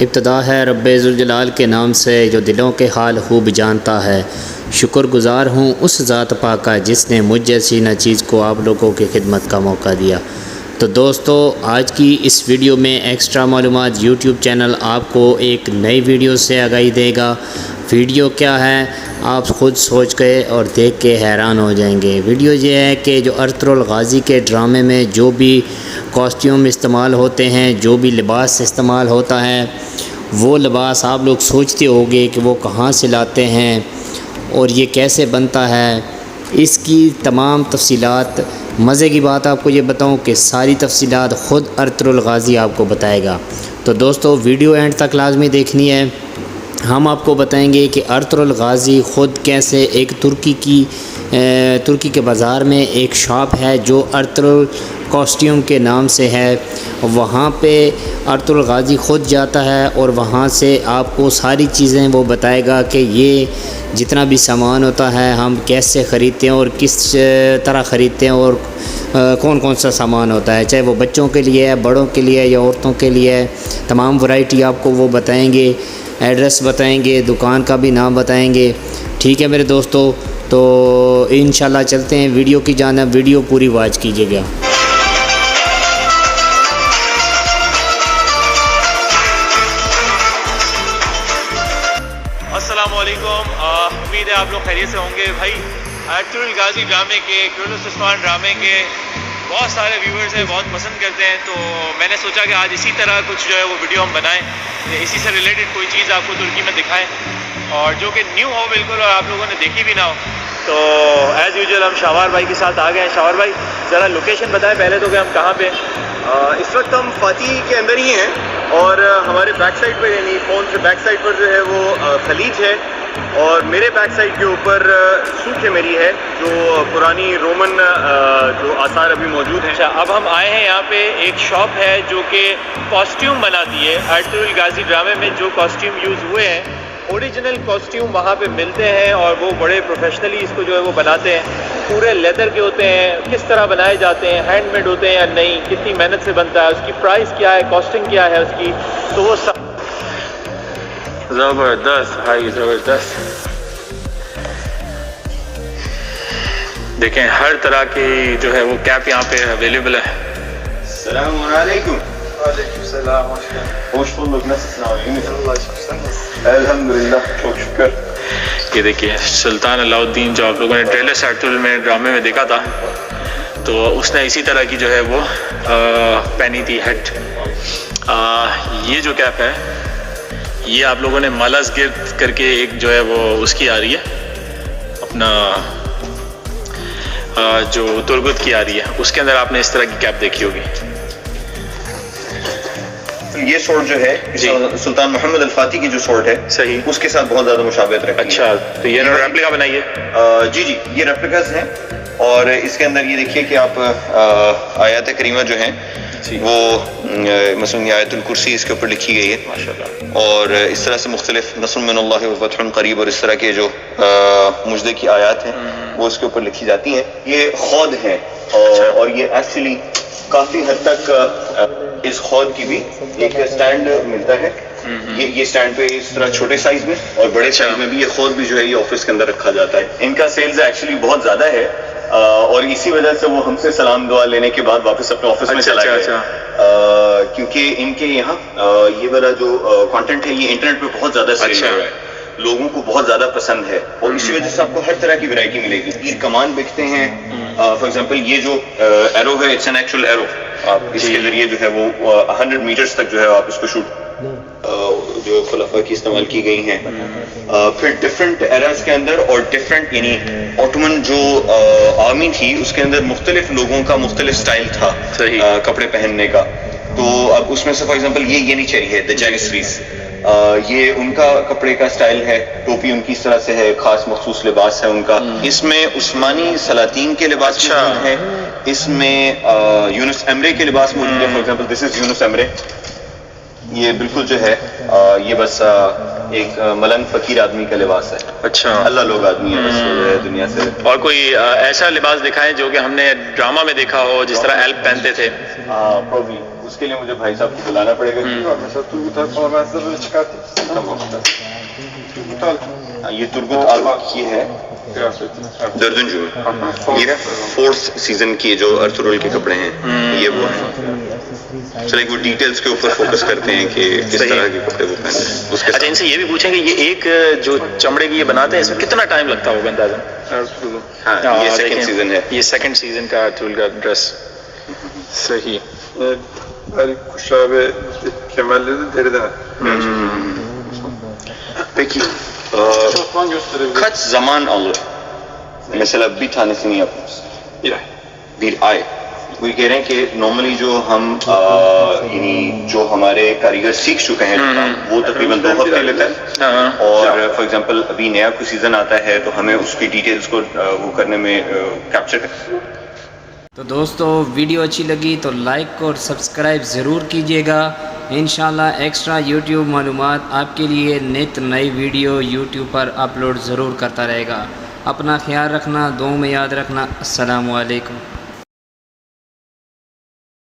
ابتدا ہے رب ذوالجلال کے نام سے جو دلوں کے حال خوب جانتا ہے۔ شکر گزار ہوں اس ذات پاک کا جس نے مجھ جیسی نہ چیز کو آپ لوگوں کی خدمت کا موقع دیا۔ تو دوستو، آج کی اس ویڈیو میں ایکسٹرا معلومات یوٹیوب چینل آپ کو ایک نئی ویڈیو سے آگاہی دے گا۔ ویڈیو کیا ہے آپ خود سوچ کے اور دیکھ کے حیران ہو جائیں گے۔ ویڈیو یہ ہے کہ جو ارطغرل غازی کے ڈرامے میں جو بھی کاسٹیوم استعمال ہوتے ہیں، جو بھی لباس استعمال ہوتا ہے، وہ لباس آپ لوگ سوچتے ہوگے کہ وہ کہاں سے لاتے ہیں اور یہ کیسے بنتا ہے۔ اس کی تمام تفصیلات، مزے کی بات آپ کو یہ بتاؤں کہ ساری تفصیلات خود ارطغرل غازی آپ کو بتائے گا۔ تو دوستو، ویڈیو اینڈ تک لازمی دیکھنی ہے۔ ہم آپ کو بتائیں گے کہ ارطغرل غازی خود کیسے ایک ترکی کے بازار میں ایک شاپ ہے جو ارطغرل کاسٹیوم کے نام سے ہے، وہاں پہ ارطغرل غازی خود جاتا ہے اور وہاں سے آپ کو ساری چیزیں وہ بتائے گا کہ یہ جتنا بھی سامان ہوتا ہے ہم کیسے خریدتے ہیں اور کس طرح خریدتے ہیں اور کون کون سا سامان ہوتا ہے، چاہے وہ بچوں کے لیے ہے، بڑوں کے لیے یا عورتوں کے لیے ہے۔ تمام ورائٹی آپ کو وہ بتائیں گے، ایڈریس بتائیں گے، دکان کا بھی نام بتائیں گے۔ ٹھیک ہے میرے دوستو، تو انشاءاللہ چلتے ہیں ویڈیو کی جانب۔ ویڈیو پوری واچ کیجیے گا۔ السلام علیکم، امید ہے آپ لوگ خیریت سے ہوں گے۔ بھائی، ارطغرل غازی ڈرامے کے، کیورلس عثمان ڈرامے کے بہت سارے ویورز ہیں، بہت پسند کرتے ہیں، تو میں نے سوچا کہ آج اسی طرح کچھ جو ہے وہ ویڈیو ہم بنائیں، اسی سے ریلیٹڈ کوئی چیز آپ کو ترکی میں دکھائیں اور جو کہ نیو ہو بالکل اور آپ لوگوں نے دیکھی بھی نہ ہو۔ تو ایز یوزول ہم شاور بھائی کے ساتھ آ گئے ہیں۔ شاور بھائی، ذرا لوکیشن بتائیں پہلے تو کہ ہم کہاں پہ اس وقت ہم فاتح کے اندر ہی ہیں اور ہمارے بیک سائڈ پر، یعنی فون کے بیک سائڈ پر جو ہے وہ خلیج ہے اور میرے بیک سائڈ کے اوپر سوکھ میری ہے جو پرانی رومن جو آثار ابھی موجود ہیں۔ اچھا، اب ہم آئے ہیں یہاں پہ ایک شاپ ہے جو کہ کاسٹیوم بناتی ہے۔ ارطغرل غازی ڈرامے میں جو کاسٹیوم یوز ہوئے ہیں، اوریجنل کاسٹیوم وہاں پہ ملتے ہیں اور وہ بڑے پروفیشنلی اس کو جو ہے وہ بناتے ہیں۔ پورے لیدر کے ہوتے ہیں، کس طرح بنائے جاتے ہیں، ہینڈ میڈ ہوتے ہیں یا نہیں، کتنی محنت سے بنتا ہے، اس کی پرائس کیا ہے، کاسٹنگ کیا ہے اس کی، تو وہ سب زبردست بھائی، زبردست۔ دیکھیں ہر طرح کی جو ہے وہ کیپ یہاں پہ اویلیبل ہے۔ السلام علیکم۔ Aleyküm selam, hoş geldin. Hoş bulduk. Nasılsın abi? İyi misin? Allah aşkına nasılsın? Elhamdülillah. Çok şükür. یہ دیکھیے سلطان علاء الدین جو آپ لوگوں نے ٹریلر ارطغرل میں ڈرامے میں دیکھا تھا، تو اس نے اسی طرح کی جو ہے وہ پہنی تھی ہیٹ۔ یہ جو کیپ ہے یہ آپ لوگوں نے مالز گرد کر کے ایک جو ہے وہ اس کی آ رہی ہے، اپنا جو ترگت کی آ رہی ہے، اس کے اندر آپ نے اس طرح کی کیپ دیکھی ہوگی۔ یہ سورٹ جو ہے سلطان محمد الفاتح کی جو سورٹ ہے، صحیح، اس کے ساتھ بہت زیادہ مشابہت رکھتی ہے۔ اچھا، تو یہ ریپلیکا بنائی ہے؟ جی جی، یہ ریپلیکاز ہیں اور اس کے اندر یہ دیکھیے کہ آپ آیات کریمہ جو ہیں وہ مثلا یہ آیت الکرسی اس کے اوپر لکھی گئی ہے ماشاءاللہ، اور اس طرح سے مختلف نصر من اللہ و فتح قریب اور اس طرح کے جو مجدے کی آیات ہیں وہ اس کے اوپر لکھی جاتی ہیں۔ یہ خود ہیں اور یہ ایکچولی کافی حد تک اس خود کی بھی ایک سٹینڈ ملتا ہے۔ یہ سٹینڈ پہ اس طرح چھوٹے سائز میں اور بڑے سائز میں بھی یہ خود بھی جو ہے یہ آفس کے اندر رکھا جاتا ہے۔ ان کا سیلز ایکچولی بہت زیادہ ہے اور اسی وجہ سے وہ ہم سے سلام دعا لینے کے بعد واپس اپنے آفس میں چلا گیا، کیونکہ ان کے یہاں یہ والا جو کانٹینٹ ہے یہ انٹرنیٹ پہ بہت زیادہ سیل ہو رہا ہے، لوگوں کو بہت زیادہ پسند ہے اور اسی وجہ سے آپ کو ہر طرح کی ویرائٹی ملے گی۔ تیر کمان بکتے ہیں، فار ایگزامپل یہ جو ایرو ہے، اٹس این ایکچوئل ایرو، آپ اس کے ذریعے جو ہے وہ 100 میٹرز تک جو ہے آپ اس کو شوٹ جو خلفاء کی استعمال کی گئی ہیں۔ پھر ڈفرینٹ ایراز کے اندر اور ڈفرینٹ یعنی اوٹمن جو آرمی تھی اس کے اندر مختلف لوگوں کا مختلف سٹائل تھا کپڑے پہننے کا، تو اب اس میں سے فار ایگزامپل یہ نہیں چاہیے دا جینیسریز، یہ ان کا کپڑے کا سٹائل ہے، ٹوپی ان کی اس طرح سے ہے، خاص مخصوص لباس ہے ان کا۔ اس میں عثمانی سلاطین کے لباس موجود ہیں، اس میں یونس ایمرے کے لباس موجود ہیں۔ For example this is Yunus Emre, یہ بالکل جو ہے یہ بس ایک ملنگ فقیر آدمی کا لباس ہے۔ اچھا، اللہ لوگ آدمی ہے بس وہ جو ہے دنیا سے۔ اور کوئی ایسا لباس دکھائیں جو کہ ہم نے ڈرامہ میں دیکھا ہو، جس طرح ایلپ پہنتے تھے؟ اس کے لیے مجھے بھائی صاحب کو بلانا پڑے گا. Mesela Turgut Akpala ben size böyle çıkartayım. Tamam. Turgut Alp. یہ ترگت آلپ کی ہے Kıyafeti. دردنجو میں. یہ 4th سیزن کی جو ارطغرل کے کپڑے ہیں یہ وہ ہیں. چلے وہ ڈیٹیلز کے اوپر فوکس کرتے ہیں کہ کس طرح کے کپڑے وہ پہنتے ہیں. اس کے اچھا ان سے یہ بھی پوچھیں کہ یہ ایک جو چمڑے کی یہ بناتے ہیں اس میں کتنا ٹائم لگتا ہوگا اندازاً؟ Ertuğrul. ہاں یہ سیکنڈ سیزن ہے. یہ سیکنڈ سیزن کا ارطغرل کا ڈریس. صحیح. Her kuşağı ve kemerleri de deriden. Peki Osman gösterebilir. kaç zaman alır? Mesela bir tanesini yapmamız. Bir ay. Bir ay. وہ یہ کہہ رہے ہیں کہ نارملی جو ہم یعنی جو ہمارے کاریگر سیکھ چکے ہیں وہ تقریباً 2 ہفتے لیتا ہے. اور فار ایگزامپل ابھی نیا کوئی سیزن آتا ہے تو ہمیں اس کی ڈیٹیلز کو وہ کرنے میں کیپچر کرنا. تو دوستو ویڈیو اچھی لگی تو لائک اور سبسکرائب ضرور کیجیے گا. انشاءاللہ ایکسٹرا یوٹیوب معلومات آپ کے لیے نت نئی ویڈیو یوٹیوب پر اپلوڈ ضرور کرتا رہے گا. اپنا خیال رکھنا, دعاؤں میں یاد رکھنا. السلام علیکم.